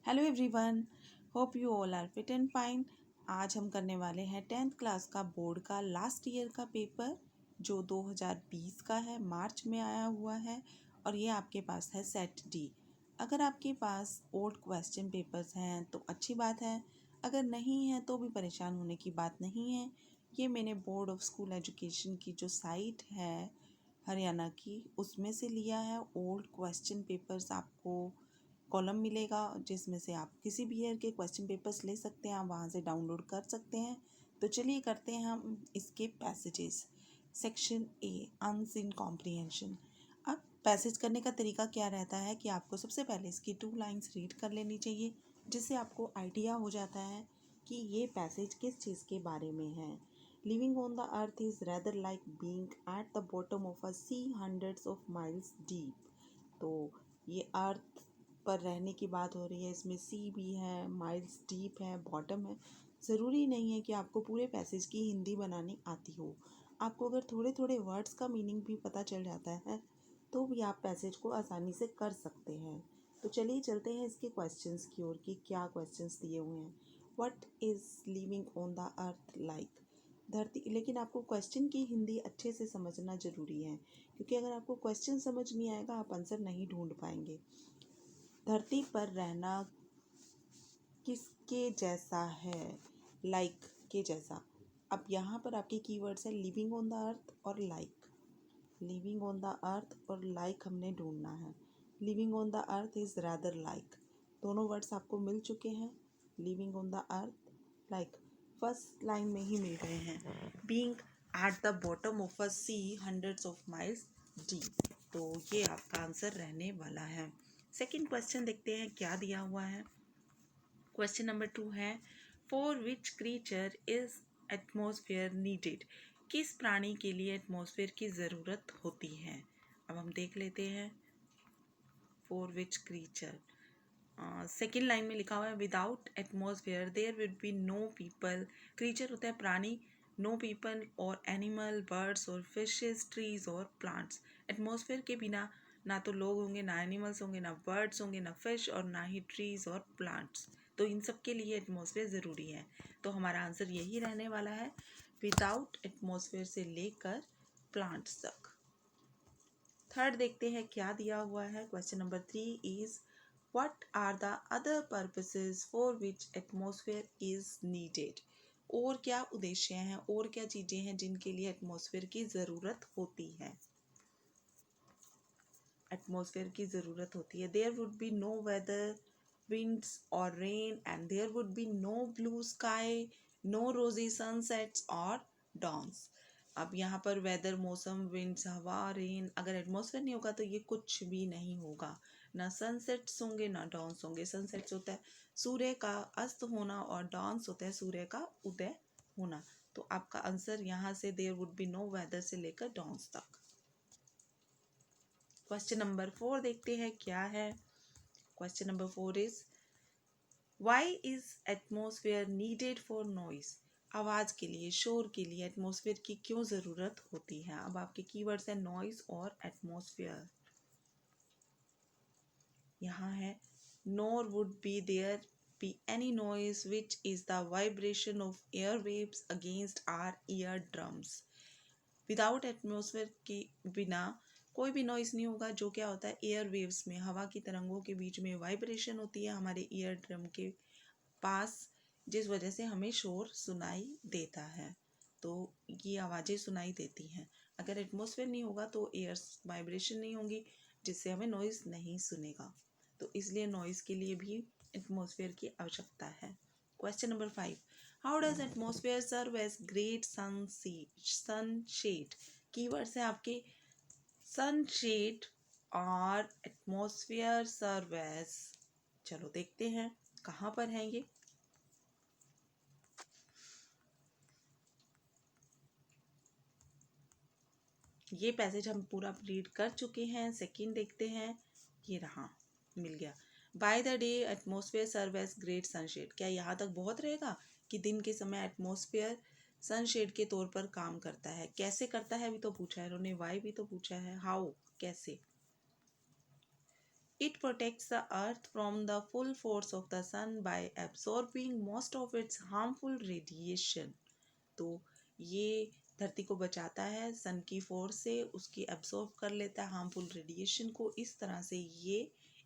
Hello everyone, hope you all are fit and fine. आज हम करने वाले हैं 10th क्लास का बोर्ड का लास्ट ईयर का पेपर जो 2020 का है, मार्च में आया हुआ है और ये आपके पास है सेट डी। अगर आपके पास ओल्ड क्वेश्चन पेपर्स हैं तो अच्छी बात है, अगर नहीं है तो भी परेशान होने की बात नहीं है। ये मैंने बोर्ड ऑफ स्कूल एजुकेशन की जो साइट है हरियाणा की, उसमें से लिया है। ओल्ड क्वेश्चन पेपर्स आपको कॉलम मिलेगा जिसमें से आप किसी भी ईयर के क्वेश्चन पेपर्स ले सकते हैं, आप वहाँ से डाउनलोड कर सकते हैं। तो चलिए करते हैं हम इसके passages. Section A, unseen comprehension. अब पैसेज करने का तरीका क्या रहता है कि आपको सबसे पहले इसकी 2 लाइन्स रीड कर लेनी चाहिए, जिससे आपको आइडिया हो जाता है कि ये पैसेज किस चीज़ के बारे में है। Living on the earth is rather like being at the bottom of a sea hundreds of miles deep. तो ये अर्थ पर रहने की बात हो रही है, इसमें सी भी है, माइल्स डीप है, बॉटम है। ज़रूरी नहीं है कि आपको पूरे पैसेज की हिंदी बनानी आती हो। आपको अगर थोड़े थोड़े वर्ड्स का मीनिंग भी पता चल जाता है तो भी आप पैसेज को आसानी से कर सकते हैं। तो चलिए चलते हैं इसके क्वेश्चंस की ओर कि क्या क्वेश्चंस दिए हुए हैं। What is living on the earth like? धरती, लेकिन आपको क्वेश्चन की हिंदी अच्छे से समझना ज़रूरी है, क्योंकि अगर आपको क्वेश्चन समझ नहीं आएगा आप आंसर नहीं ढूंढ पाएंगे। धरती पर रहना किसके जैसा है? लाइक के जैसा। अब यहाँ पर आपके कीवर्ड्स है लिविंग ऑन द अर्थ और like. Living on the earth और लाइक हमने ढूंढना है। Living on the earth is rather like. दोनों वर्ड्स आपको मिल चुके हैं, living on the earth, like first line में ही मिल गए हैं। Being at the bottom of a sea hundreds of miles deep, तो ये आपका आंसर रहने वाला है। सेकंड क्वेश्चन देखते हैं क्या दिया हुआ है। क्वेश्चन नंबर 2 है, for which creature is atmosphere needed? किस प्राणी के लिए एटमॉस्फेयर की ज़रूरत होती है? अब हम देख लेते हैं। For which creature, second line में लिखा हुआ है without atmosphere there would be no people. Creature होता है प्राणी, नो पीपल और एनिमल, बर्ड्स और फिशेस, ट्रीज और प्लांट्स। एटमॉस्फेयर के बिना ना तो लोग होंगे, ना एनिमल्स होंगे, ना बर्ड्स होंगे, ना फिश और ना ही ट्रीज और प्लांट्स। तो इन सब के लिए एटमॉस्फेयर ज़रूरी है। तो हमारा आंसर यही रहने वाला है, विदाउट एटमॉस्फेयर से लेकर प्लांट्स तक। थर्ड देखते हैं क्या दिया हुआ है। Question number 3 is what are the other purposes for which atmosphere is needed? और क्या उद्देश्य हैं, और क्या चीज़ें हैं जिनके लिए एटमॉस्फेयर की ज़रूरत होती है? एटमॉस्फेयर की ज़रूरत होती है। There would be no weather, winds और rain, and there would be no blue sky, no rosy sunsets और डॉन्स। अब यहाँ पर वेदर, मौसम, विंड्स, हवा, रेन, अगर एटमॉस्फेयर नहीं होगा तो ये कुछ भी नहीं होगा। ना सनसेट्स होंगे ना डॉन्स होंगे। सनसेट्स होता है सूर्य का अस्त होना और डॉन्स होता है सूर्य का उदय होना। तो आपका आंसर यहाँ से there would be no weather से लेकर डॉन्स तक। क्वेश्चन नंबर 4 देखते हैं क्या है। Question number 4 is why is atmosphere needed for noise? आवाज़ के लिए, शोर के लिए एटमॉस्फेयर की क्यों ज़रूरत होती है? अब आपके कीवर्ड्स हैं नॉइज और एटमॉस्फेयर। यहाँ है nor would be there be any noise which is the vibration of air waves against our ear drums. Without atmosphere के बिना कोई भी नॉइज़ नहीं होगा, जो क्या होता है एयर वेव्स में, हवा की तरंगों के बीच में वाइब्रेशन होती है हमारे ईयर ड्रम के पास, जिस वजह से हमें शोर सुनाई देता है। तो ये आवाज़ें सुनाई देती हैं। अगर एटमॉस्फेयर नहीं होगा तो एयर वाइब्रेशन नहीं होंगी, जिससे हमें नॉइज़ नहीं सुनेगा। तो इसलिए नॉइज़ के लिए भी एटमॉस्फेयर की आवश्यकता है। Question number 5, how does atmosphere serve as great sunshade? Keywords हैं आपके सनशेड और एटमॉस्फेयर सर्व एज। चलो देखते हैं कहाँ पर है ये। ये पैसेज हम पूरा रीड कर चुके हैं। सेकंड देखते हैं, ये रहा, मिल गया। By the day atmosphere serve as great sunshade. क्या यहाँ तक बहुत रहेगा कि दिन के समय एटमॉस्फेयर सनशेड के तौर पर काम करता है? कैसे करता है भी तो पूछा है इन्होंने, वाई भी तो पूछा है, हाउ, कैसे। It protects the earth from the full force of the sun by absorbing most of its harmful radiation. तो ये धरती को बचाता है सन की फोर्स से, उसकी एब्सॉर्ब कर लेता है हार्मफुल रेडिएशन को। इस तरह से ये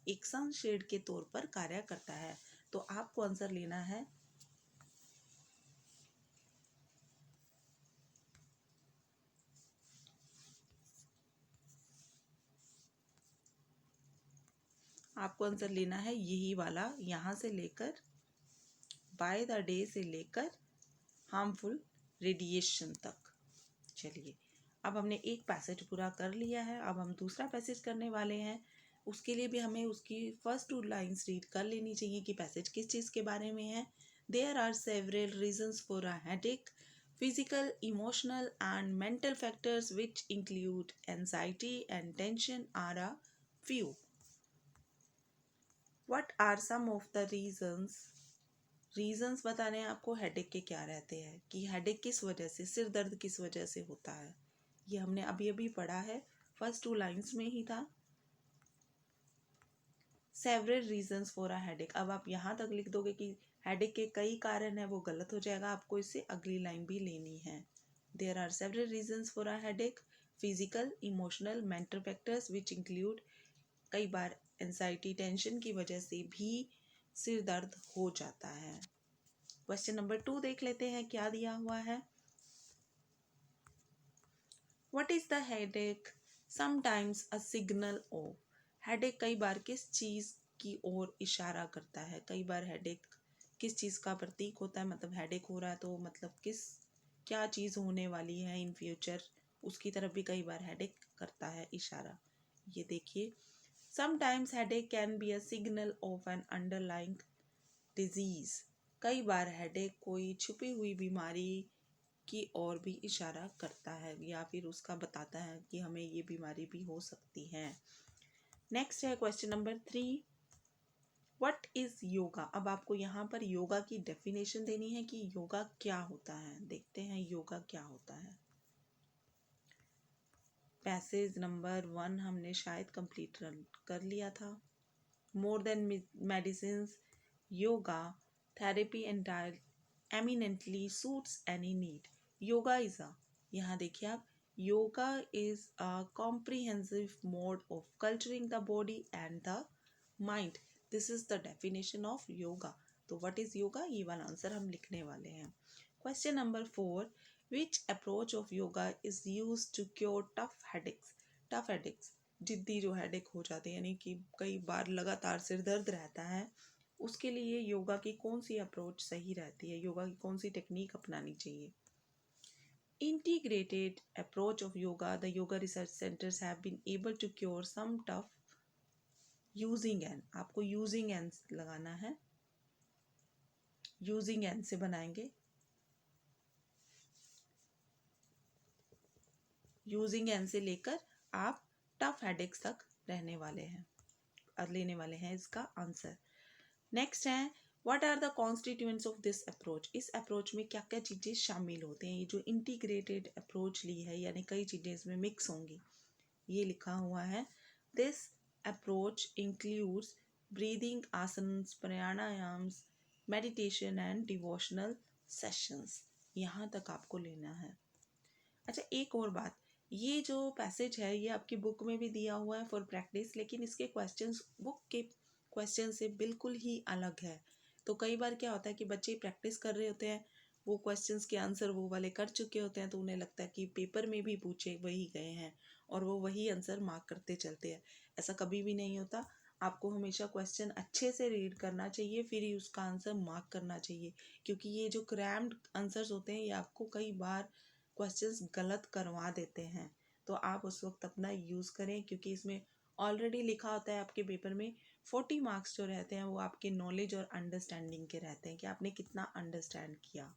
एक सनशेड के तौर पर कार्य करता है। तो आपको आंसर लेना है यही वाला, यहाँ से लेकर बाय द डे से लेकर हार्मफुल रेडिएशन तक। चलिए, अब हमने एक पैसेज पूरा कर लिया है, अब हम दूसरा पैसेज करने वाले हैं। उसके लिए भी हमें उसकी फर्स्ट 2 लाइन्स रीड कर लेनी चाहिए कि पैसेज किस चीज़ के बारे में है। There are several reasons for a headache, physical, emotional and mental factors which include anxiety and tension are a few. What are some of the reasons बताने हैं आपको हेडेक के क्या रहते हैं, कि हेडेक किस वजह से, सिर दर्द किस वजह से होता है। ये हमने अभी अभी पढ़ा है, फर्स्ट 2 लाइन्स में ही था। Several reasons for a headache, अब आप यहाँ तक लिख दोगे कि हेडेक के कई कारण है, वो गलत हो जाएगा, आपको इससे अगली लाइन भी लेनी है। There are several reasons for a headache, physical, emotional, mental factors which include, कई बार एंजाइटी, टेंशन की वजह से भी सिर दर्द हो जाता है। क्वेश्चन नंबर 2 देख लेते हैं क्या दिया हुआ है। What is the headache? Sometimes a signal of. Headache कई बार किस चीज़ की ओर इशारा करता है, कई बार हेडेक किस चीज़ का प्रतीक होता है, मतलब हेडेक हो रहा है तो मतलब क्या चीज़ होने वाली है इन फ्यूचर, उसकी तरफ भी कई बार हेडेक करता है इशारा। ये देखिए, sometimes headache can be a signal of N underlying disease, कई बार हेडेक कोई छुपी हुई बीमारी की ओर भी इशारा करता है या फिर उसका बताता है कि हमें ये बीमारी भी हो सकती है। नेक्स्ट है question number 3, what is yoga. अब आपको यहाँ पर योगा की डेफिनेशन देनी है कि योगा क्या होता है। देखते हैं योगा क्या होता है। पैसेज नंबर 1 हमने शायद कंप्लीट कर लिया था। More than medicine, yoga therapy eminently suits any need. Yoga is a, यहाँ देखिए आप, yoga is a comprehensive mode of culturing the body and the mind. This is the definition of yoga. तो व्हाट इज योगा, ये वाला आंसर हम लिखने वाले हैं। Question number 4, which approach of yoga is use to cure tough headaches. Tough headaches, जिद्दी जो headache हो जाते हैं, यानी कि कई बार लगातार सिर दर्द रहता है, उसके लिए योगा की कौन सी अप्रोच सही रहती है, योगा की कौन सी टेक्निक अपनानी चाहिए। Integrated approach of yoga, the yoga research centers have been able to cure some tough using an, आपको using an लगाना है, using an से बनाएंगे, using an से लेकर आप टफ हेडेक्स तक रहने वाले हैं, लेने वाले हैं इसका आंसर। नेक्स्ट है, what are the constituents of this approach. इस अप्रोच में क्या क्या चीज़ें शामिल होते हैं। ये जो इंटीग्रेटेड अप्रोच ली है, यानी कई चीज़ें इसमें मिक्स होंगी, ये लिखा हुआ है। This approach includes breathing, asanas, प्राणायाम्स, meditation and devotional sessions. यहाँ तक आपको लेना है। अच्छा, एक और बात, ये जो पैसेज है ये आपकी बुक में भी दिया हुआ है फॉर प्रैक्टिस, लेकिन इसके क्वेश्चंस बुक के क्वेश्चन से बिल्कुल ही अलग है। तो कई बार क्या होता है कि बच्चे प्रैक्टिस कर रहे होते हैं, वो क्वेश्चंस के आंसर वो वाले कर चुके होते हैं, तो उन्हें लगता है कि पेपर में भी पूछे वही गए हैं और वो वही आंसर मार्क करते चलते हैं। ऐसा कभी भी नहीं होता। आपको हमेशा क्वेश्चन अच्छे से रीड करना चाहिए, फिर ही उसका आंसर मार्क करना चाहिए, क्योंकि ये जो क्रैम्ड आंसर्स होते हैं ये आपको कई बार क्वेश्चंस गलत करवा देते हैं। तो आप उस वक्त अपना यूज़ करें, क्योंकि इसमें ऑलरेडी लिखा होता है आपके पेपर में 40 मार्क्स जो रहते हैं वो आपके नॉलेज और अंडरस्टैंडिंग के रहते हैं कि आपने कितना अंडरस्टैंड किया।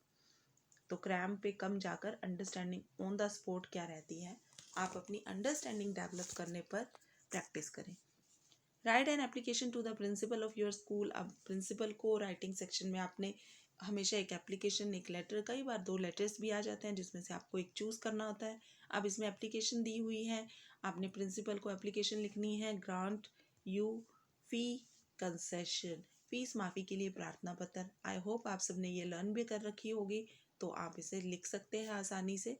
तो क्रैम पे कम जाकर अंडरस्टैंडिंग ऑन द स्पॉट क्या रहती है, आप अपनी अंडरस्टैंडिंग डेवलप करने पर प्रैक्टिस करें। Write an application to the principal of your school. अब प्रिंसिपल को राइटिंग सेक्शन में आपने हमेशा एक एप्लीकेशन, एक लेटर, कई बार 2 लेटर्स भी आ जाते हैं जिसमें से आपको एक चूज़ करना होता है। अब इसमें एप्लीकेशन दी हुई है, आपने प्रिंसिपल को एप्लीकेशन लिखनी है, grant you fee concession, fees माफ़ी के लिए प्रार्थना पत्र। आई होप आप सबने ये लर्न भी कर रखी होगी, तो आप इसे लिख सकते हैं आसानी से।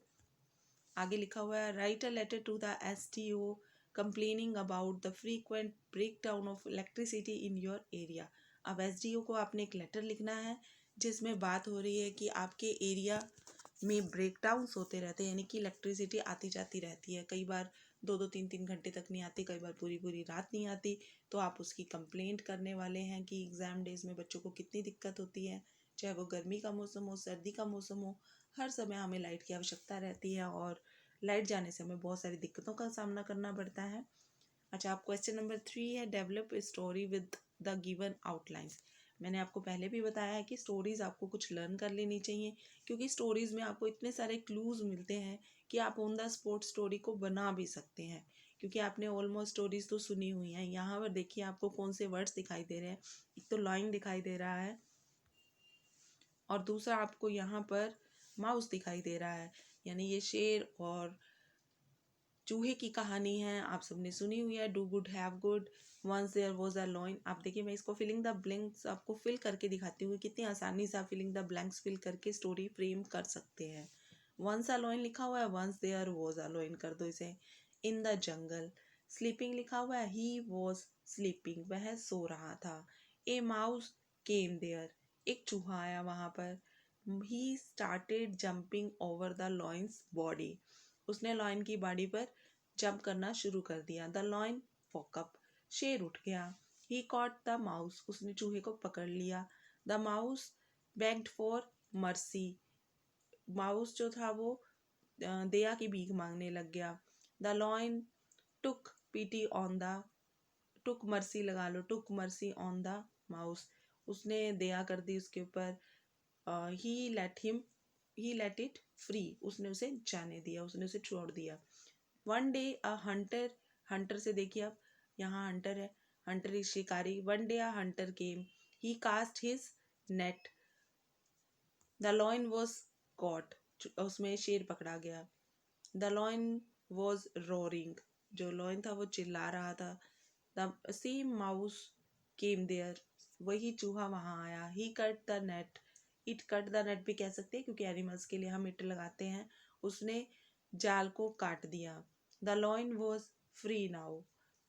आगे लिखा हुआ है, write a letter to the SDO complaining about the frequent break down of electricity in your area. अब SDO को आपने एक लेटर लिखना है जिसमें बात हो रही है कि आपके एरिया में ब्रेकडाउन्स होते रहते हैं, यानी कि इलेक्ट्रिसिटी आती जाती रहती है। कई बार 2-2 3-3 घंटे तक नहीं आती, कई बार पूरी पूरी रात नहीं आती। तो आप उसकी कंप्लेंट करने वाले हैं कि एग्ज़ाम डेज में बच्चों को कितनी दिक्कत होती है, चाहे वो गर्मी का मौसम हो, सर्दी का मौसम हो, हर समय हमें लाइट की आवश्यकता रहती है और लाइट जाने से हमें बहुत सारी दिक्कतों का सामना करना पड़ता है। अच्छा, आप क्वेश्चन नंबर 3 है, develop story with the given outlines. मैंने आपको पहले भी बताया है कि स्टोरीज़ आपको कुछ लर्न कर लेनी चाहिए, क्योंकि स्टोरीज़ में आपको इतने सारे क्लूज़ मिलते हैं कि आप ऑन द स्पॉट स्टोरी को बना भी सकते हैं। क्योंकि आपने ऑलमोस्ट स्टोरीज़ तो सुनी हुई हैं। यहाँ पर देखिए आपको कौन से वर्ड्स दिखाई दे रहे हैं। एक तो लाइन दिखाई दे रहा है और दूसरा आपको यहाँ पर माउस दिखाई दे रहा है, यानी ये शेर और चूहे की कहानी है, आप सबने सुनी हुई है, do good have good, once there was a lion. आप देखिए मैं इसको फिलिंग द ब्लैंक्स आपको फिल करके दिखाती हूँ, कितनी आसानी से आप फिलिंग द ब्लैंक्स फिल करके स्टोरी फ्रेम कर सकते हैं। वंस अ लॉइन लिखा हुआ है, once there was a lion कर दो इसे। इन द जंगल, स्लीपिंग लिखा हुआ है, ही वाज स्लीपिंग, वह सो रहा था। ए माउस केम देयर, एक चूहा आया वहां पर। He started jumping over the lion's body, उसने लॉयन की बॉडी पर जंप करना शुरू कर दिया। द लॉयन वोक अप, शेर उठ गया। ही कॉट द माउस, उसने चूहे को पकड़ लिया। The mouse begged for mercy, mouse जो था वो दया की भीख मांगने लग गया। The lion took pity on the, took mercy लगा लो, took mercy on the mouse, उसने दया कर दी उसके ऊपर। He let him, he let it free, उसने उसे जाने दिया, उसने उसे छोड़ दिया। One day a hunter, hunter से देखिए आप, यहाँ हंटर है, हंटर इज शिकारी। One day a hunter came, he cast his net, the lion was caught, उसमें शेर पकड़ा गया। द लॉइन वॉज रोरिंग, जो लॉइन था वो चिल्ला रहा था। The same mouse came there, वही चूहा वहाँ आया। He cut the net, it cut the net भी कह सकते हैं क्योंकि एनिमल्स के लिए हम इट लगाते हैं। उसने जाल को काट दिया। The lion was free now,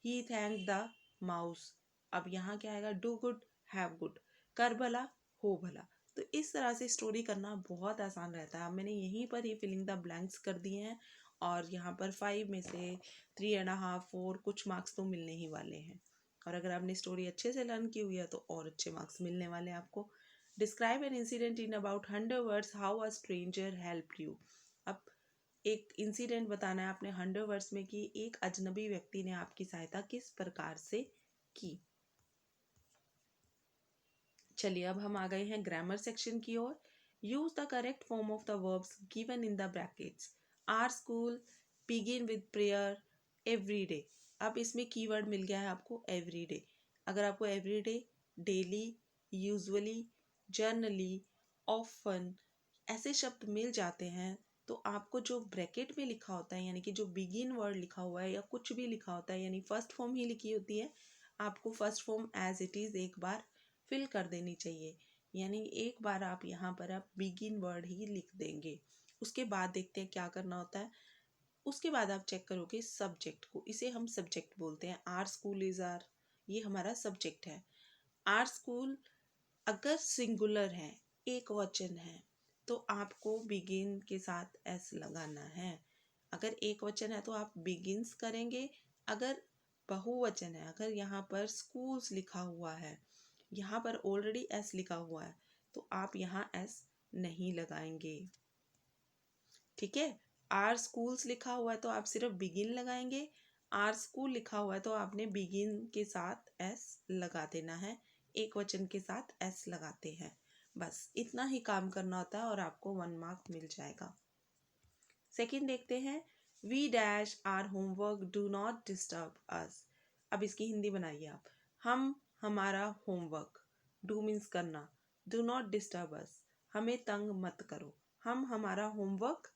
he thank the mouse, अब यहाँ क्या आएगा, डू गुड हैव गुड, कर भला हो भला। तो इस तरह से स्टोरी करना बहुत आसान रहता है। मैंने यहीं पर ही फिलिंग द ब्लैंक्स कर दिए हैं और यहाँ पर 5 में से 3.5 4 कुछ मार्क्स तो मिलने ही वाले हैं। और अगर आपने स्टोरी अच्छे से लर्न की हुई है तो और अच्छे मार्क्स मिलने वाले हैं आपको। Describe an incident in about 100 words how a stranger help you. अब एक इंसिडेंट बताना है आपने 100 वर्ड्स में कि एक अजनबी व्यक्ति ने आपकी सहायता किस प्रकार से की। चलिए अब हम आ गए हैं ग्रामर सेक्शन की ओर। Use the correct form of the verbs given in the brackets. Our school begin with prayer every day. अब इसमें कीवर्ड मिल गया है आपको एवरी डे। अगर आपको every day, daily, usually, generally, often ऐसे शब्द मिल जाते हैं तो आपको जो ब्रैकेट में लिखा होता है, यानी कि जो बिगिन वर्ड लिखा हुआ है या कुछ भी लिखा होता है, यानी फर्स्ट फॉर्म ही लिखी होती है, आपको first form as it is एक बार फिल कर देनी चाहिए। यानी एक बार आप यहाँ पर आप बिगिन वर्ड ही लिख देंगे। उसके बाद देखते हैं क्या करना होता है। उसके बाद आप चेक करोगे सब्जेक्ट को, इसे हम सब्जेक्ट बोलते हैं। आर स्कूल इज आर, ये हमारा सब्जेक्ट है। आर स्कूल अगर सिंगुलर है, एक वचन है, तो आपको बिगिन के साथ एस लगाना है। अगर एक वचन है तो आप बिगिंस करेंगे। अगर बहुवचन है, अगर यहाँ पर स्कूल्स लिखा हुआ है, यहाँ पर ऑलरेडी एस लिखा हुआ है, तो आप यहाँ एस नहीं लगाएंगे। ठीक है, आर स्कूल्स लिखा हुआ है तो आप सिर्फ बिगिन लगाएंगे। आर स्कूल लिखा हुआ है तो आपने बिगिन के साथ एस लगा देना है। एक वचन के साथ एस लगाते हैं, बस इतना ही काम करना होता है और आपको 1 मार्क मिल जाएगा। सेकंड देखते हैं, we dash are homework do not disturb us. अब इसकी हिंदी बनाइए आप। हम हमारा होमवर्क, डू मीन्स करना, डू नॉट डिस्टर्ब अस हमें तंग मत करो। हम हमारा होमवर्क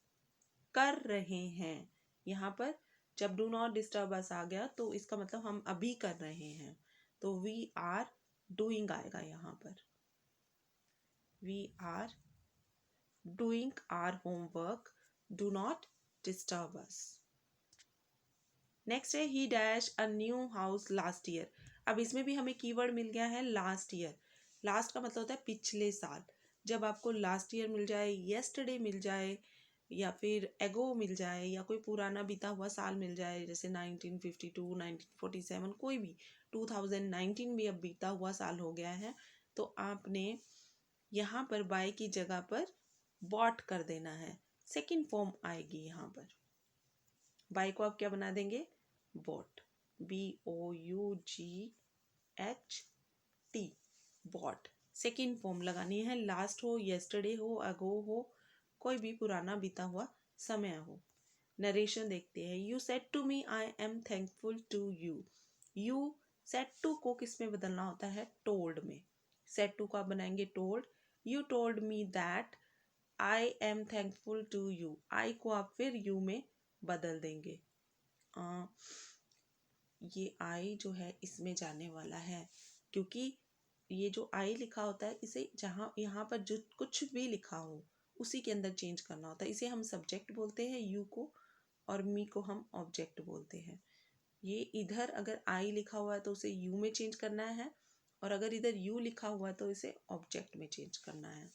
कर रहे हैं। यहाँ पर जब डू नॉट डिस्टर्ब अस आ गया तो इसका मतलब हम अभी कर रहे हैं। तो वी आर डूइंग आएगा यहाँ पर। We are doing our homework, do not disturb us. Next है he dash a new house last year. अब इसमें भी हमें कीवर्ड मिल गया है लास्ट ईयर। लास्ट का मतलब होता है पिछले साल। जब आपको लास्ट ईयर मिल जाए, येस्टरडे मिल जाए, या फिर एगो मिल जाए, या कोई पुराना बीता हुआ साल मिल जाए, जैसे 1952, 1947, कोई भी, 2019 भी अब बीता हुआ साल हो गया है, तो आपने यहाँ पर बाय की जगह पर बॉट कर देना है। सेकंड फॉर्म आएगी यहाँ पर। बाय को आप क्या बना देंगे? Bought, BOUGHT, bought. Second form लगानी है। लास्ट हो, येस्टरडे हो, अगो हो, कोई भी पुराना बीता हुआ समय हो। नरेशन देखते हैं। You said to me I am thankful to you. You said to को किस में बदलना होता है? टोल्ड में। सेड टू को आप बनाएंगे told. You told me that I am thankful to you. I को आप फिर यू में बदल देंगे। ये आई जो है इसमें जाने वाला है, क्योंकि ये जो आई लिखा होता है इसे जहाँ यहाँ पर जो कुछ भी लिखा हो उसी के अंदर चेंज करना होता है। इसे हम सब्जेक्ट बोलते हैं यू को, और मी को हम ऑब्जेक्ट बोलते हैं। ये इधर अगर आई लिखा हुआ है तो उसे यू में चेंज करना है, और अगर इधर यू लिखा हुआ है तो इसे ऑब्जेक्ट में चेंज करना है।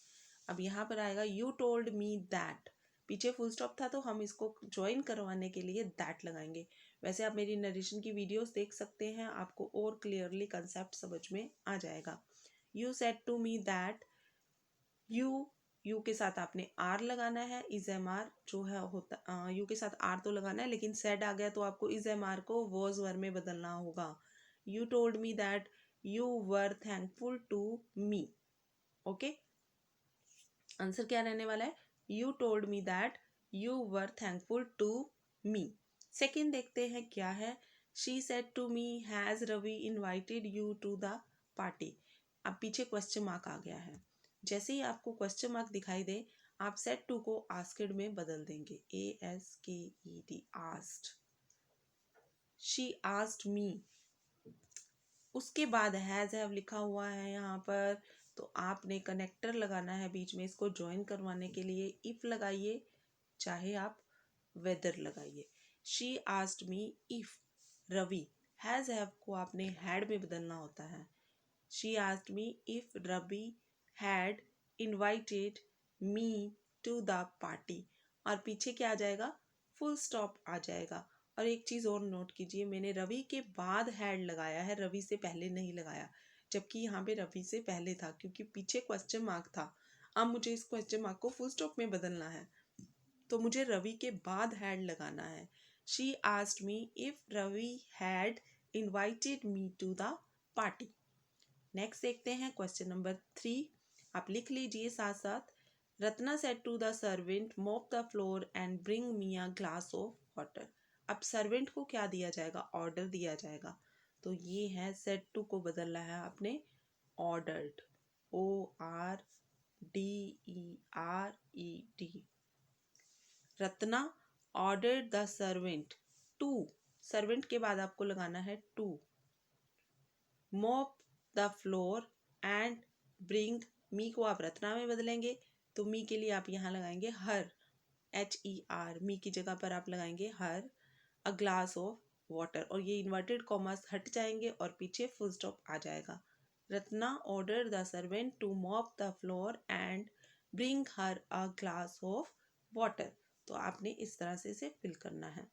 अब यहाँ पर आएगा यू टोल्ड मी दैट। पीछे फुल स्टॉप था तो हम इसको ज्वाइन करवाने के लिए दैट लगाएंगे। वैसे आप मेरी नरेशन की वीडियोस देख सकते हैं, आपको और क्लियरली कंसेप्ट समझ में आ जाएगा। You said to me that, you के साथ आपने आर लगाना है। इज एम आर जो है होता, यू के साथ आर तो लगाना है, लेकिन सेड आ गया तो आपको इज एम आर को वॉज वर में बदलना होगा। You told me that you were thankful to me. Okay, answer क्या रहने वाला है? You told me that you were thankful to me. Second देखते हैं क्या है। She said to me has Ravi invited you to the party. अब पीछे क्वेश्चन मार्क आ गया है। जैसे ही आपको क्वेश्चन मार्क दिखाई दे, आप सेड टू को आस्क्ड में बदल देंगे। ASKED, asked. शी आस्क्ड मी। उसके बाद हैज हैव लिखा हुआ है यहाँ पर, तो आपने कनेक्टर लगाना है बीच में इसको ज्वाइन करवाने के लिए। इफ लगाइए, चाहे आप वेदर लगाइए। She asked me if Ravi. Has have को आपने हैड में बदलना होता है। She asked me if Ravi had invited me to the party, और पीछे क्या आ जाएगा? फुल स्टॉप आ जाएगा। और एक चीज़ और नोट कीजिए, मैंने रवि के बाद हैड लगाया है, रवि से पहले नहीं लगाया, जबकि यहाँ पे रवि से पहले था, क्योंकि पीछे क्वेश्चन मार्क था। अब मुझे इस क्वेश्चन मार्क को फुल स्टॉप में बदलना है, तो मुझे रवि के बाद हैड लगाना है। She asked me if Ravi had invited me to the party. Next देखते हैं क्वेश्चन नंबर 3। आप लिख लीजिए साथ साथ। Ratna said to the servant mop the floor and bring me a glass of water. अब सर्वेंट को क्या दिया जाएगा? ऑर्डर दिया जाएगा। तो ये है सेड टू को बदलना है आपने ordered, ORDERED। Ratna ordered the servant to, servant के बाद आपको लगाना है to, mop the floor and bring. Me को आप रत्ना में बदलेंगे, तो मी के लिए आप यहाँ लगाएंगे हर, HER। मी की जगह पर आप लगाएंगे हर अ ग्लास ऑफ वाटर, और ये इन्वर्टेड कॉमास हट जाएंगे और पीछे फुल स्टॉप आ जाएगा। Ratna order the servant to mop the floor and bring her a glass of water. तो आपने इस तरह से इसे फिल करना है।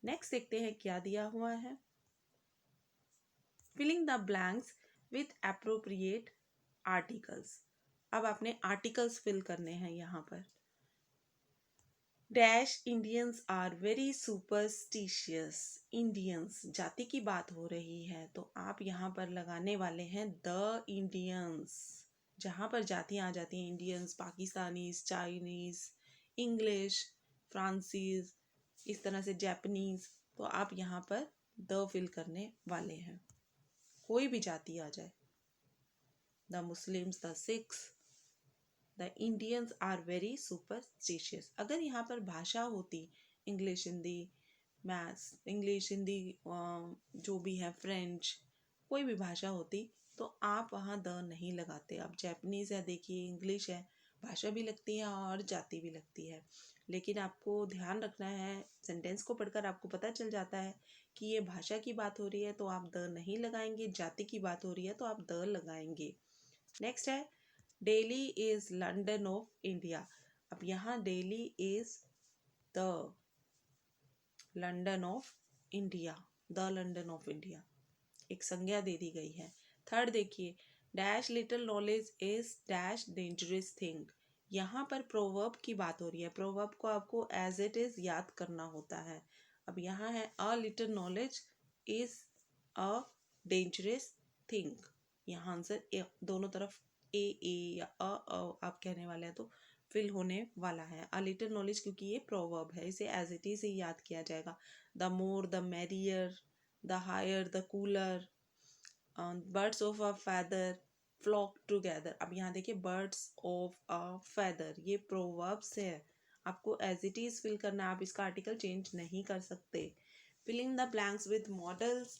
नेक्स्ट देखते हैं क्या दिया हुआ है। Filling the blanks with appropriate articles. अब आपने आर्टिकल्स फिल करने हैं यहाँ पर। Dash Indians are very superstitious. Indians जाति की बात हो रही है, तो आप यहाँ पर लगाने वाले हैं द इंडियंस। जहाँ पर जातियाँ आ जाती हैं, Indians, Pakistanis, Chinese, English, Francis, इस तरह से जापानीज, तो आप यहाँ पर द फिल करने वाले हैं। कोई भी जाति आ जाए, the Muslims, the Sikhs, the Indians are very superstitious. अगर यहाँ पर भाषा होती English, Hindi, maths, English, Hindi, जो भी है, फ्रेंच, कोई भी भाषा होती तो आप वहाँ द नहीं लगाते। अब जैपनीज़ है, देखिए इंग्लिश है, भाषा भी लगती है और जाति भी लगती है। लेकिन आपको ध्यान रखना है, सेंटेंस को पढ़कर आपको पता चल जाता है कि ये भाषा की बात हो रही है तो आप द नहीं लगाएंगे, जाति की बात हो रही है तो आप द लगाएंगे। नेक्स्ट है Delhi is London of India. अब यहाँ Delhi is the London of India, the London of India एक संज्ञा दे दी गई है। थर्ड देखिए, dash little knowledge is dash dangerous thing. यहाँ पर प्रोवर्ब की बात हो रही है। प्रोवर्ब को आपको एज इट इज याद करना होता है। अब यहाँ है a little knowledge is a dangerous thing. यहाँ आंसर दोनों तरफ ए या आप कहने वाले हैं तो फिल होने वाला है। अ लिटिल नॉलेज क्योंकि ये प्रोवर्ब है, इसे एज इट इज ही याद किया जाएगा। The more the merrier, the higher the cooler, birds of a feather flock together. अब यहाँ देखिए बर्ड्स ऑफ अ फैदर ये प्रोवर्ब्स है, आपको एज इट इज फिल करना है, आप इसका आर्टिकल चेंज नहीं कर सकते। Filling the blanks with modals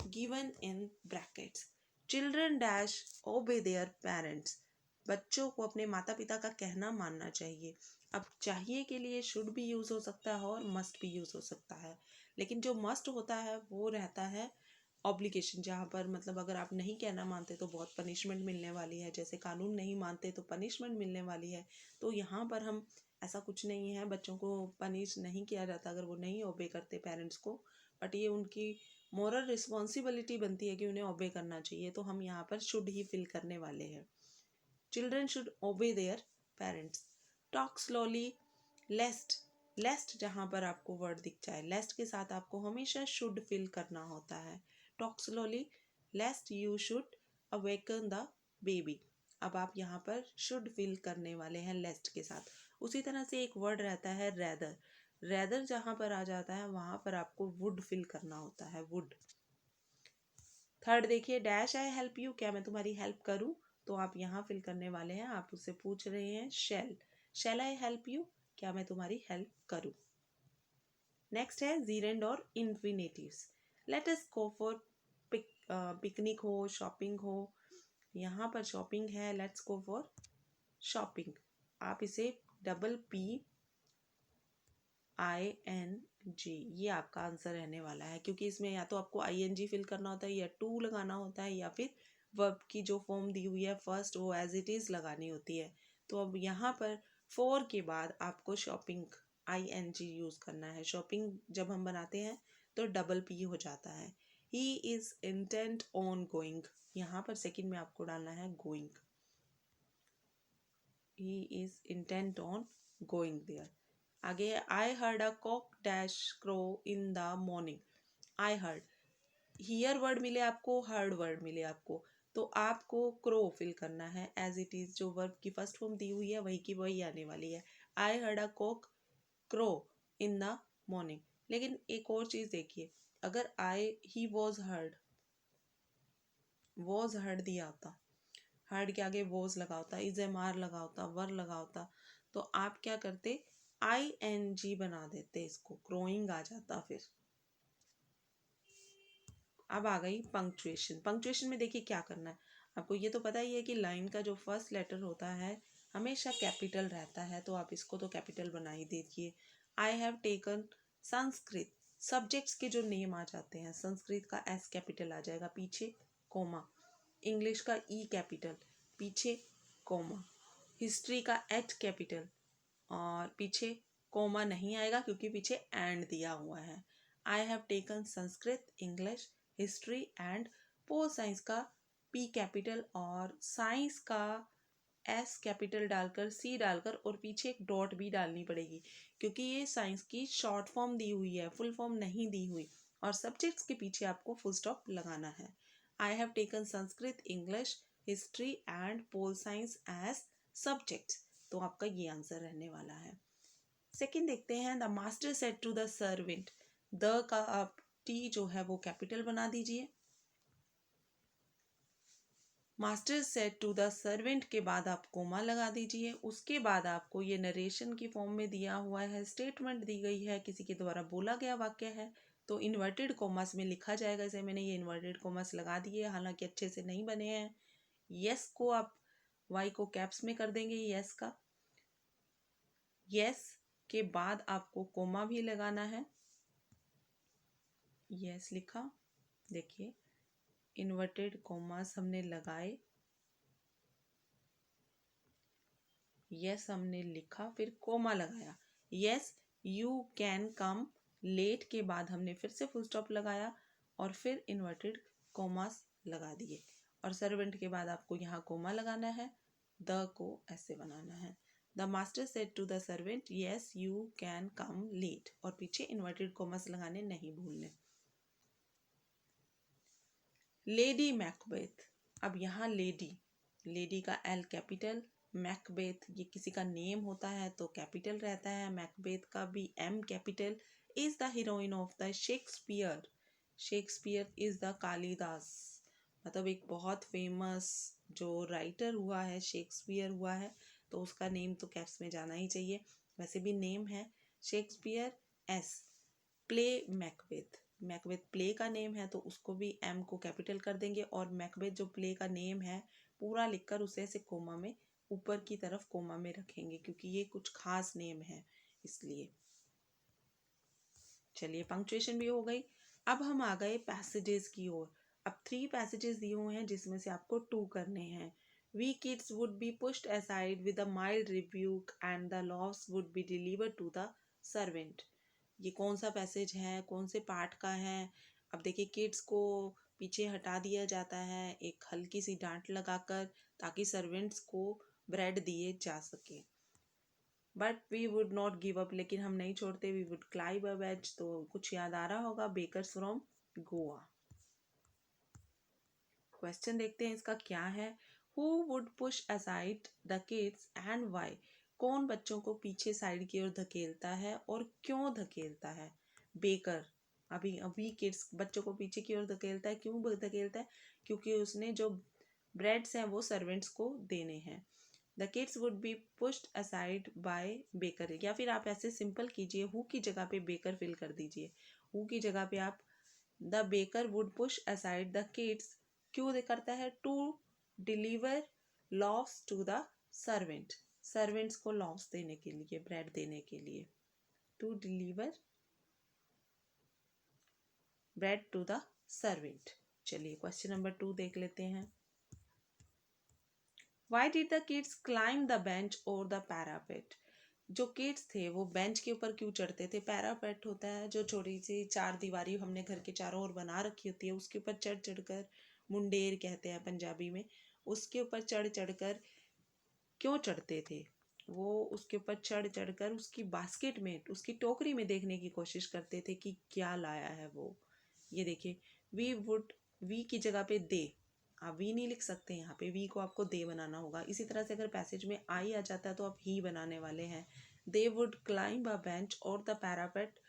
given in brackets. Children dash obey their parents. बच्चों को अपने माता पिता का कहना मानना चाहिए। अब चाहिए के लिए शुड भी यूज हो सकता है और मस्ट भी यूज हो सकता है, लेकिन जो मस्ट होता है वो रहता है ऑब्लिगेशन, जहाँ पर मतलब अगर आप नहीं कहना मानते तो बहुत पनिशमेंट मिलने वाली है, जैसे कानून नहीं मानते तो पनिशमेंट मिलने वाली है। तो यहाँ पर हम ऐसा कुछ नहीं है, बच्चों को पनिश नहीं किया जाता अगर वो नहीं ओबे करते पेरेंट्स को, बट ये उनकी मोरल रिस्पॉन्सिबिलिटी बनती है कि उन्हें ओबे करना चाहिए। तो हम यहाँ पर शुड ही फिल करने वाले हैं। Children should obey their parents. Talk slowly lest. Lest जहाँ पर आपको वर्ड दिख जाए, लेस्ट के साथ आपको हमेशा शुड फिल करना होता है। Talk slowly लेस्ट you should awaken the baby. अब आप यहाँ पर शुड फिल करने वाले हैं लेस्ट के साथ। उसी तरह से एक वर्ड रहता है रेदर। रेदर जहाँ पर आ जाता है वहाँ पर आपको वुड फिल करना होता है, वुड। थर्ड देखिए, डैश आई हेल्प यू, क्या मैं तुम्हारी हेल्प करूँ, तो आप यहाँ फिल करने वाले हैं। आप उससे पूछ रहे हैं shall, shall I help you, क्या मैं तुम्हारी हेल्प करूँ। नेक्स्ट है जीरेंड और infinitives. Let us go for picnic हो, शॉपिंग हो। यहाँ पर शॉपिंग है, लेट्स गो फॉर शॉपिंग। आप इसे डबल PING, ये आपका आंसर रहने वाला है, क्योंकि इसमें या तो आपको ING फिल करना होता है या टू लगाना होता है, या फिर वर्ब की जो फॉर्म दी हुई है फर्स्ट वो एज इट इज लगानी होती है। तो अब यहाँ पर फॉर के बाद आपको शॉपिंग ING यूज करना है। शॉपिंग जब हम बनाते हैं तो डबल P हो जाता है। He is intent on going, यहाँ पर सेकंड में आपको डालना है going. he is intent on going there। आगे I heard a cock dash crow in the morning। I heard, hear word मिले आपको, heard वर्ड मिले आपको, तो आपको crow फिल करना है एज इट इज। जो वर्ब की फर्स्ट फॉर्म दी हुई है वही की वही आने वाली है। I heard a cock crow in the morning। लेकिन एक और चीज देखिए, अगर he was heard दिया होता, हर्ड के आगे वोज लगा होता, इज़-एम-आर लगा होता, वर लगा होता, तो आप क्या करते, ING बना देते, इसको क्रोइंग आ जाता। फिर अब आ गई पंक्चुएशन। पंक्चुएशन में देखिए क्या करना है आपको, ये तो पता ही है कि लाइन का जो फर्स्ट लेटर होता है हमेशा कैपिटल रहता है, तो आप इसको तो कैपिटल बना ही देखिए। आई हैव टेकन संस्कृत, सब्जेक्ट्स के जो नेम आ जाते हैं, संस्कृत का S कैपिटल आ जाएगा, पीछे कोमा। इंग्लिश का E कैपिटल, पीछे कोमा। हिस्ट्री का H कैपिटल और पीछे कोमा नहीं आएगा क्योंकि पीछे एंड दिया हुआ है। I have taken Sanskrit, English, history and pol science का P कैपिटल और साइंस का S कैपिटल डालकर C डालकर और पीछे एक डॉट भी डालनी पड़ेगी, क्योंकि ये साइंस की शॉर्ट फॉर्म दी हुई है, फुल फॉर्म नहीं दी हुई। और सब्जेक्ट्स के पीछे आपको फुल स्टॉप लगाना है। I have taken Sanskrit, English, history and pol science as subjects, तो आपका ये आंसर रहने वाला है। सेकंड देखते हैं, the master said to the servant. The का आप T जो है वो कैपिटल बना दीजिए। Master said to the servant के बाद आप कोमा लगा दीजिए। उसके बाद आपको ये नरेशन की फॉर्म में दिया हुआ है, स्टेटमेंट दी गई है, किसी के द्वारा बोला गया वाक्य है, तो इन्वर्टेड कॉमास में लिखा जाएगा। जैसे मैंने ये इन्वर्टेड कॉमास लगा दिए, हालांकि अच्छे से नहीं बने हैं। यस को आप वाई को कैप्स में कर देंगे, यस का। यस के बाद आपको कोमा भी लगाना है। यस लिखा, देखिए इन्वर्टेड कॉमास हमने लगाए, यस हमने लिखा, फिर कोमा लगाया। Yes you can come late के बाद हमने फिर से फुल स्टॉप लगाया और फिर इन्वर्टेड कॉमास लगा दिए। और सर्वेंट के बाद आपको यहाँ कोमा लगाना है, द को ऐसे बनाना है। The master said to the servant yes you can come late, और पीछे इन्वर्टेड कॉमास लगाने नहीं भूलने। लेडी मैकबेथ, अब यहाँ लेडी, लेडी का एल कैपिटल, मैकबेथ ये किसी का नेम होता है तो कैपिटल रहता है, मैकबेथ का भी M capital. Is the heroine of the Shakespeare, Shakespeare is the Kalidas, मतलब एक बहुत फेमस जो राइटर हुआ है, शेक्सपियर हुआ है, तो उसका नेम तो कैप्स में जाना ही चाहिए। वैसे भी नेम है Shakespeare S. Play Macbeth, Macbeth play का नेम है तो उसको भी एम को कैपिटल कर देंगे, और मैकबेथ जो प्ले का नेम है पूरा लिखकर उसे ऐसे कोमा में ऊपर की तरफ कोमा में रखेंगे, क्योंकि ये कुछ खास नेम है इसलिए। चलिए पंक्चुएशन भी हो गई। अब हम आ गए पैसेजेस की ओर। अब 3 पैसेजेस दिए हुए हैं जिसमें से आपको 2 करने हैं। We kids would be pushed aside with a mild rebuke and the loaves would be delivered to the servant. ये कौन सा पैसेज है, कौन से पार्ट का है? अब देखिए, किड्स को पीछे हटा दिया जाता है एक हल्की सी डांट लगाकर, ताकि सर्वेंट्स को ब्रेड दिए जा सके। But we would not give up, लेकिन हम नहीं छोड़ते। We would climb a wedge, तो कुछ याद आ रहा होगा, बेकर्स फ्रॉम गोवा। क्वेश्चन देखते हैं इसका क्या है। Who would push aside the kids and why, कौन बच्चों को पीछे साइड की ओर धकेलता है और क्यों धकेलता है? बेकर। अभी अभी किड्स बच्चों को पीछे की ओर धकेलता है, क्यों धकेलता है? क्योंकि उसने जो ब्रेड्स हैं वो सर्वेंट्स को देने हैं। The kids would be pushed aside by baker, या फिर आप ऐसे सिंपल कीजिए, हु की जगह पे बेकर फिल कर दीजिए। हु की जगह पे आप the baker would push aside the kids, क्यों करता है? To deliver loaves to the servant, servants को लॉव्स देने के लिए, ब्रेड देने के लिए। To deliver bread to the servant. चलिए क्वेश्चन नंबर 2 देख लेते हैं। Why did the kids climb the bench or the parapet? जो किड्स थे वो बेंच के ऊपर क्यों चढ़ते थे? पैरापेट होता है जो छोटी सी 4 दीवारी हमने घर के चारों ओर बना रखी होती है, उसके ऊपर चढ़ चढ़कर, मुंडेर कहते हैं पंजाबी में, उसके ऊपर चढ़ चढ़कर क्यों चढ़ते थे? वो उसके ऊपर चढ़ चढ़कर उसकी बास्केट में, उसकी टोकरी में देखने की कोशिश करते थे कि क्या लाया है वो। ये देखिए, वी वुड, वी की जगह पे दे, आप वी नहीं लिख सकते, यहाँ पे वी को आपको दे बनाना होगा। इसी तरह से अगर पैसेज में आई आ जाता है तो आप ही बनाने वाले हैं। They would climb a bench और the parapet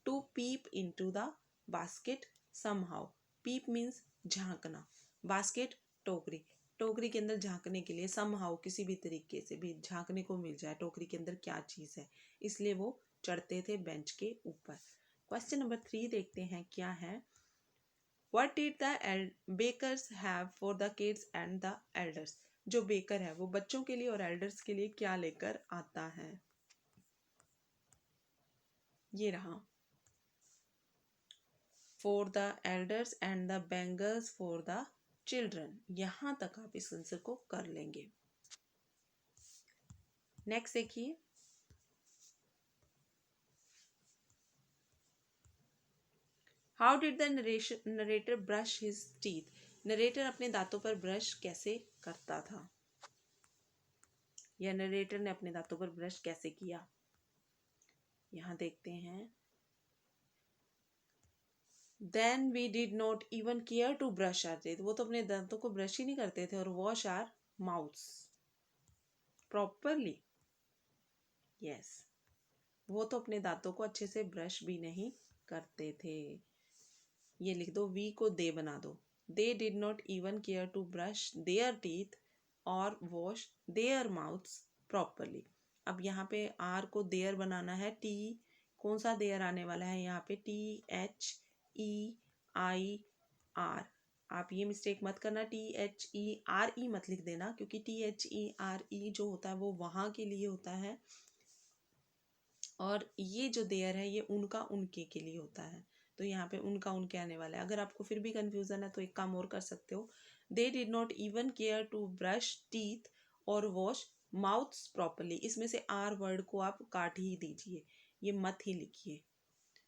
to peep into the basket somehow. Peep means झांकना, बास्केट टोकरी, टोकरी के अंदर झांकने के लिए, समहाउ किसी भी तरीके से भी झांकने को मिल जाए टोकरी के अंदर क्या चीज़ है, इसलिए वो चढ़ते थे बेंच के ऊपर। क्वेश्चन नंबर 3 देखते हैं क्या है। What did the bakers have for the kids and the elders? जो बेकर है वो बच्चों के लिए और एल्डर्स के लिए क्या लेकर आता है? ये रहा, for the elders and the bangers for the children। यहाँ तक आप इस आंसर को कर लेंगे। नेक्स्ट देखिए, how did the narrator brush his teeth? Narrator अपने दांतों पर ब्रश कैसे करता था, या नरेटर ने अपने दांतों पर ब्रश कैसे किया? यहाँ देखते हैं। Then we did not even care to brush our teeth। वो तो अपने दांतों को ब्रश ही नहीं करते थे। और wash our mouths properly। yes, वो तो अपने दांतों को अच्छे से ब्रश भी नहीं करते थे। ये लिख दो, वी को दे बना दो। They did not even care to brush their teeth or wash their mouths properly। अब यहाँ पे आर को देयर बनाना है, टी कौन सा देयर आने वाला है यहाँ पे? THEIR। आप ये मिस्टेक मत करना, THERE मत लिख देना, क्योंकि THERE जो होता है वो वहाँ के लिए होता है, और ये जो देयर है ये उनका उनके के लिए होता है। तो यहाँ पे उनका उनके आने वाला है। अगर आपको फिर भी कन्फ्यूज़न है तो एक काम और कर सकते हो, they did not even care to brush teeth और वॉश माउथ्स प्रॉपरली। इसमें से आर वर्ड को आप काट ही दीजिए, ये मत ही लिखिए,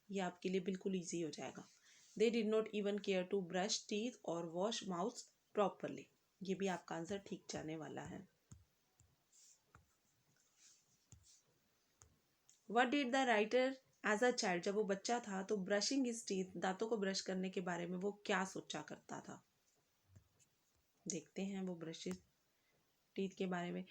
ये आपके लिए बिल्कुल ईजी हो जाएगा। They did not even care to brush teeth और वॉश माउथ्स प्रॉपरली, ये भी आपका आंसर ठीक जाने वाला है। What did the writer as a child, जब वो बच्चा था तो ब्रशिंग हिज टीथ, दांतों को ब्रश करने के बारे में वो क्या सोचा करता था? देखते हैं वो ब्रशिंग टीथ के बारे में।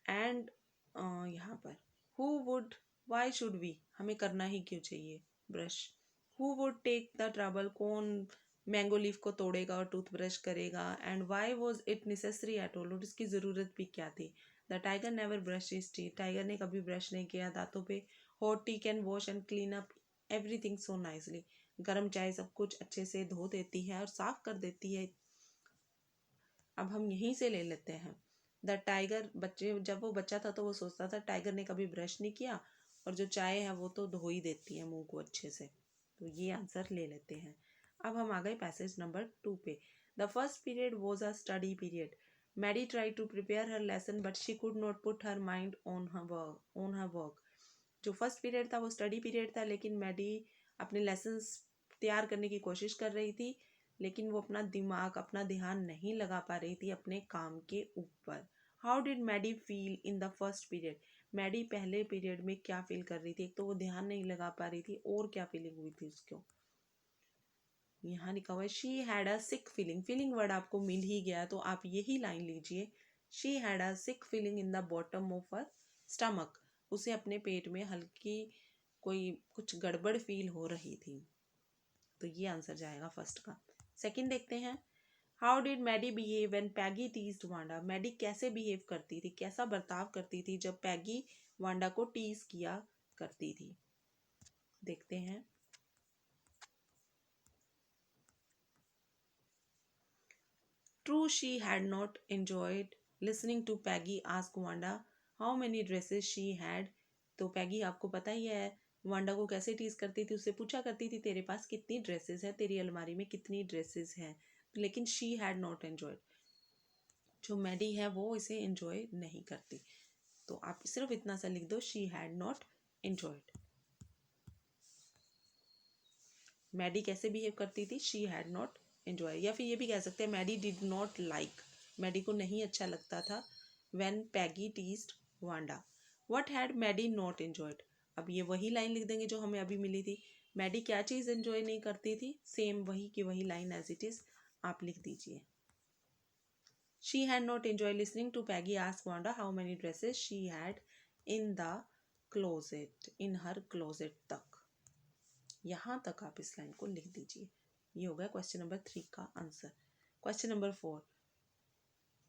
एंड यहाँ पर who would, why should we, हमें करना ही क्यों चाहिए brush? Who would take the trouble, कौन मैंगो लीफ को तोड़ेगा और टूथब्रश करेगा? And why was it necessary at all, और इसकी ज़रूरत भी क्या थी? The tiger never brush his teeth, tiger ने कभी ब्रश नहीं किया दांतों पे। Hot tea can wash and clean up everything so nicely, गर्म चाय सब कुछ अच्छे से धो देती है और साफ कर देती है। अब हम यहीं से ले लेते हैं, द टाइगर, बच्चे जब वो बच्चा था तो वो सोचता था टाइगर ने कभी ब्रश नहीं किया, और जो चाय है वो तो धो ही देती है मुंह को अच्छे से। तो ये आंसर ले लेते हैं। अब हम आ गए पैसेज नंबर 2 पे। The first period was a study period, Maddie try to prepare her lesson but she could not put her mind on her work. जो फर्स्ट पीरियड था वो स्टडी पीरियड था, लेकिन मैडी अपने लेसन्स तैयार करने की कोशिश कर रही थी, लेकिन वो अपना दिमाग, अपना ध्यान नहीं लगा पा रही थी अपने काम के ऊपर। How did Maddie feel in the first period, Maddie पहले पीरियड में क्या फील कर रही थी? एक तो वो ध्यान नहीं लगा पा रही थी, और क्या फीलिंग हुई थी उसको? यहाँ लिखा हुआ है she had a sick feeling, feeling word आपको मिल ही गया तो आप यही लाइन लीजिए, she had a sick feeling in the bottom of her stomach, उसे अपने पेट में हल्की कोई कुछ गड़बड़ फील हो रही थी। तो ये आंसर जाएगा फर्स्ट का। सेकंड देखते हैं, how did Maddie behave when Peggy teased Wanda, Maddie कैसे बिहेव करती थी, कैसा बर्ताव करती थी जब पैगी वांडा को टीज किया करती थी? देखते हैं। True, she had not enjoyed listening to Peggy ask Wanda how many dresses she had. तो पैगी आपको पता ही है वांडा को कैसे टीज करती थी, उससे पूछा करती थी तेरे पास कितनी ड्रेसेस है, तेरी अलमारी में कितनी ड्रेसेस हैं। लेकिन शी हैड नॉट एंजॉयड, जो मैडी है वो इसे एंजॉय नहीं करती। तो आप सिर्फ इतना सा लिख दो, she had not enjoyed. Maddie कैसे बिहेव करती थी? शी हैड नॉट एंजॉय, या फिर ये भी कह सकते हैं Maddie did not like, Maddie को नहीं अच्छा लगता था when Peggy teased Wanda. What had Maddie not enjoyed, अब ये वही लाइन लिख देंगे जो हमें अभी मिली थी। मैडी क्या चीज़ एंजॉय नहीं करती थी? सेम वही की वही लाइन एज इट इज आप लिख दीजिए। She had not enjoy listening to Peggy ask Wanda how many dresses she had in the closet, in her closet तक, यहाँ तक आप इस लाइन को लिख दीजिए। ये हो गया क्वेश्चन नंबर 3 का answer. Question number 4,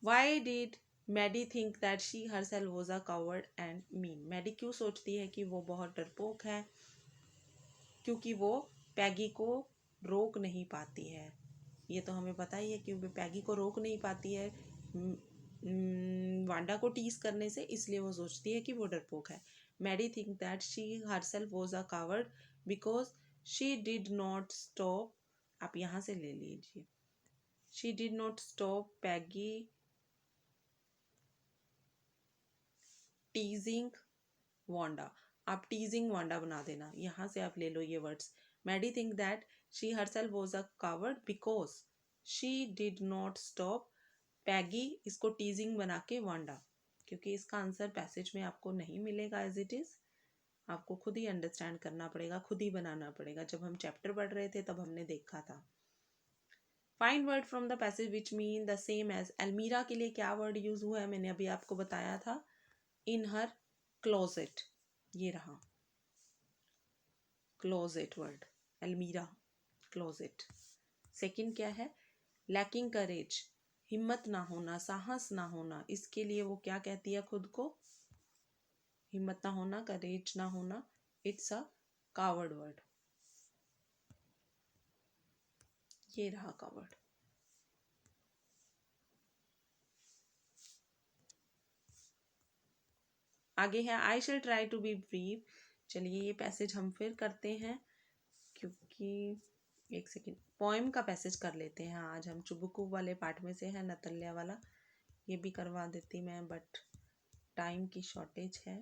why did Maddie think that she herself was a coward and mean, Maddie क्यों सोचती है कि वो बहुत डरपोक है? क्योंकि वो पैगी को रोक नहीं पाती है। ये तो हमें पता ही है, क्योंकि पैगी को रोक नहीं पाती है वांडा को टीज करने से, इसलिए वो सोचती है कि वो डरपोक है। Maddie think that she herself was a coward because she did not stop, आप यहाँ से ले लीजिए, she did not stop Peggy teasing Wanda, आप टीजिंग वांडा बना देना, यहाँ से आप ले लो ये words. Maddie think that she herself was a coward because she did not stop Peggy, इसको टीजिंग बना के वांडा, क्योंकि इसका आंसर पैसेज में आपको नहीं मिलेगा एज इट इज, आपको खुद ही अंडरस्टैंड करना पड़ेगा, खुद ही बनाना पड़ेगा। जब हम चैप्टर पढ़ रहे थे तब हमने देखा था। Find word from the passage which mean the same as, अलमीरा के लिए क्या वर्ड यूज हुआ है? मैंने अभी आपको बताया था, इन हर क्लोजेट, ये रहा क्लोजेट वर्ड, अलमीरा क्लोजेट। सेकंड क्या है? लैकिंग करेज, हिम्मत ना होना, साहस ना होना, इसके लिए वो क्या कहती है खुद को? हिम्मत ना होना, करेज ना होना, इट्स अ कावर्ड वर्ड, ये रहा कावर्ड। आगे है I shall try to be brave. चलिए ये पैसेज हम फिर करते हैं, क्योंकि एक सेकेंड, पोएम का पैसेज कर लेते हैं आज हम। चुबुकू वाले पार्ट में से है नतल्या वाला, ये भी करवा देती मैं, बट टाइम की शॉर्टेज है।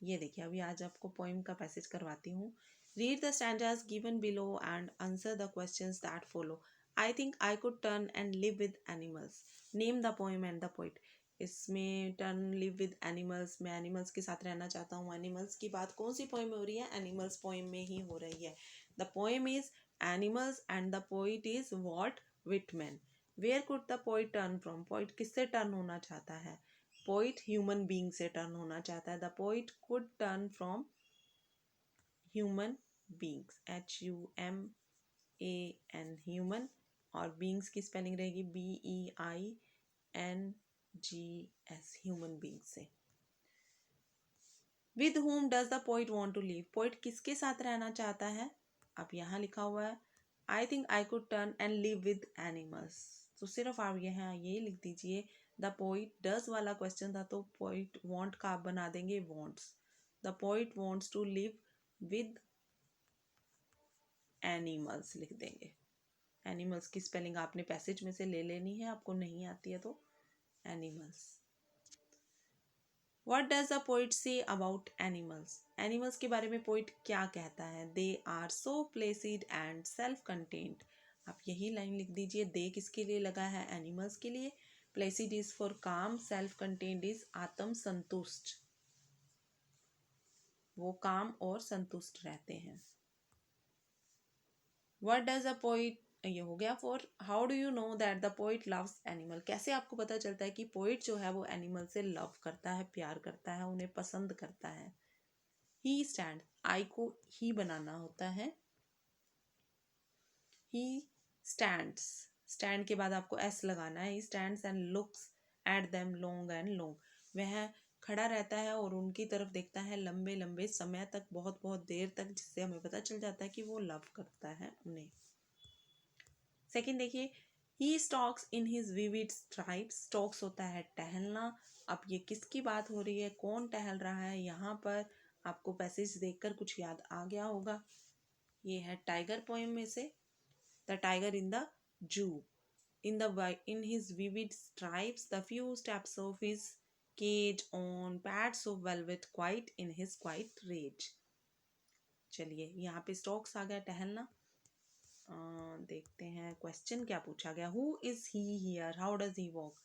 ये देखिए अभी आज आपको पोएम का पैसेज करवाती हूँ। Read the stanzas given below and answer the questions that follow. I think I could turn and live with animals. Name the poem and the poet. इसमें टर्न लिव विद एनिमल्स, मैं animals के साथ रहना चाहता हूँ। Animals की बात कौन सी पोएम में हो रही है? एनिमल्स पोएम में ही हो रही है। The poem is animals and the poet is Walt Whitman. Where could the poet turn from? Poet किससे टर्न होना चाहता है? पोइट ह्यूमन बींग से टर्न होना चाहता है। The poet could turn from human beings, HUMAN, human, और beings की स्पेलिंग रहेगी BEINGS, ह्यूमन बींग से। With whom does the poet want to live? Poet किसके साथ रहना चाहता है? अब यहाँ लिखा हुआ है I think I could turn and live with animals, तो सिर्फ आप यहाँ ये लिख दीजिए। द पोइट डज वाला क्वेश्चन था, तो पोइट वॉन्ट का आप बना देंगे wants. The poet wants to live with animals लिख देंगे। एनिमल्स की स्पेलिंग आपने पैसेज में से ले लेनी है, आपको नहीं आती है तो animals. What does the poet say about animals? Animals के बारे में पोइट क्या कहता है? They are so placid and self-contained. आप यही लाइन लिख दीजिए। दे किसके लिए लगा है? एनिमल्स के लिए। प्लेसिड इज फॉर काम, सेल्फ कंटेन्ड इज आत्म संतुष्ट, वो काम और संतुष्ट रहते हैं। What does a poet, ये हो गया। For how do you know that the poet loves animal? कैसे आपको पता चलता है कि पोइट जो है वो एनिमल से लव करता है, प्यार करता है, उन्हें पसंद करता है? ही स्टैंड, आई को ही बनाना होता है। ही स्टैंड्स, स्टैंड के बाद आपको एस लगाना है। He stands and looks at them long and long. वह खड़ा रहता है और उनकी तरफ देखता है लंबे लंबे समय तक, बहुत बहुत देर तक, जिससे हमें पता चल जाता है कि वो लव करता है उन्हें। सेकेंड देखिए, he stalks in his vivid stripes. Stalks होता है टहलना। अब ये किसकी बात हो रही है? कौन टहल रहा है? यहाँ पर आपको पैसेज देखकर कुछ याद आ गया होगा। ये है टाइगर पोएम में से, द टाइगर इन द जू। In his vivid stripes, the few steps of his cage on pads of velvet, quite in his quiet rage. चलिए यहाँ पे स्टॉक्स आ गया, टहलना। देखते हैं क्वेश्चन क्या पूछा गया। Who is he here, how does he walk?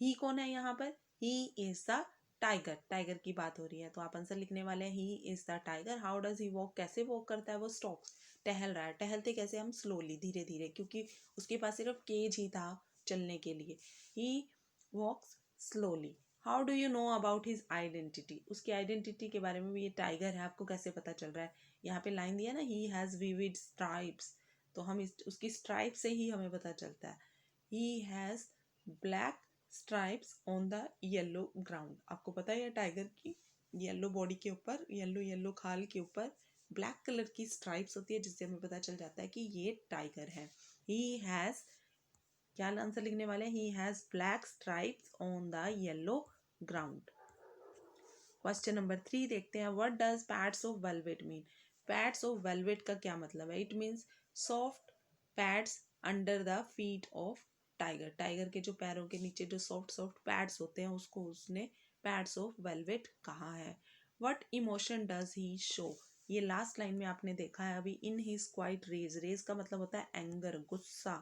He कौन है यहाँ पर? He is the tiger. Tiger की बात हो रही है, तो आप आंसर लिखने वाले हैं ही is the tiger. How does he walk, कैसे वॉक करता है वो? स्टॉक्स, टहल रहा है। टहलते कैसे? हम स्लोली, धीरे धीरे, क्योंकि उसके पास सिर्फ केज ही था चलने के लिए। He walks slowly. How do you know about his identity? उसकी आइडेंटिटी के बारे में भी, ये टाइगर है, आपको कैसे पता चल रहा है? यहाँ पे लाइन दिया ना, ही हैज़ विविड स्ट्राइप्स, तो हम उसकी स्ट्राइप से ही हमें पता चलता है। He has black stripes on the yellow ground. आपको पता है टाइगर की येलो बॉडी के ऊपर, येलो येलो खाल के ऊपर ब्लैक कलर की स्ट्राइप्स होती है, जिससे हमें पता चल जाता है कि ये टाइगर है। ही हैज़, क्या आंसर लिखने वाले हैं? He has black stripes on the yellow ground. Question number 3 देखते हैं। What does pads of velvet mean? Pads of velvet का क्या मतलब है? It means soft pads under the feet of tiger. Tiger के जो पैरों के नीचे जो सॉफ्ट सॉफ्ट पैड्स होते हैं, उसको उसने पैड्स ऑफ वेलवेट कहा है। What emotion does he show? ये लास्ट लाइन में आपने देखा है अभी, in his quiet rage. Rage का मतलब होता है एंगर, गुस्सा,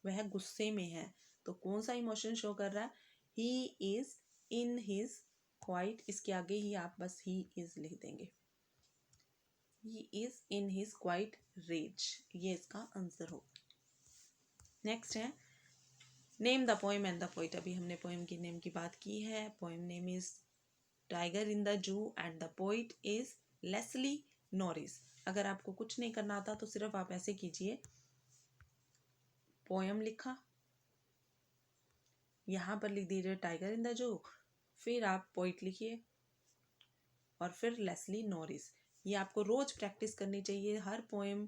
वह गुस्से में है। तो कौन सा इमोशन शो कर रहा है? He is in his quiet, इसके आगे ही आप बस ही इज लिख देंगे। He is in his quiet rage, ये इसका आंसर होगा। नेक्स्ट है name the poem and the poet. अभी हमने पोएम की नेम की बात की है। Poem name is tiger in the zoo and the poet is Leslie Norris. अगर आपको कुछ नहीं करना था तो सिर्फ आप ऐसे कीजिए, पोएम लिखा, यहाँ पर लिख दीजिए टाइगर इन द जू, फिर आप पोइट लिखिए और फिर लेस्ली नॉरिस। ये आपको रोज़ प्रैक्टिस करनी चाहिए। हर पोएम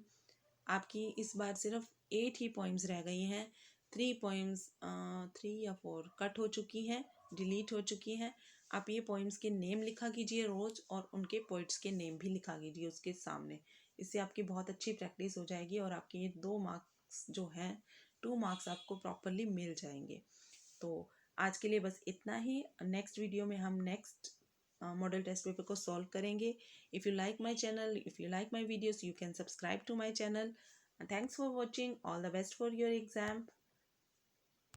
आपकी इस बार सिर्फ 8 ही पोएम्स रह गई हैं। 3 पोएम्स 3 या 4 कट हो चुकी हैं, डिलीट हो चुकी हैं। आप ये पोएम्स के नेम लिखा कीजिए रोज़, और उनके पोइट्स के नेम भी लिखा कीजिए उसके सामने। इससे आपकी बहुत अच्छी प्रैक्टिस हो जाएगी और आपके ये 2 मार्क्स जो हैं, 2 मार्क्स आपको प्रॉपरली मिल जाएंगे। तो आज के लिए बस इतना ही। नेक्स्ट वीडियो में हम नेक्स्ट मॉडल टेस्ट पेपर को सॉल्व करेंगे। If you like my channel, if you like my videos, you can subscribe to my channel. Thanks for watching. All the best for your exam.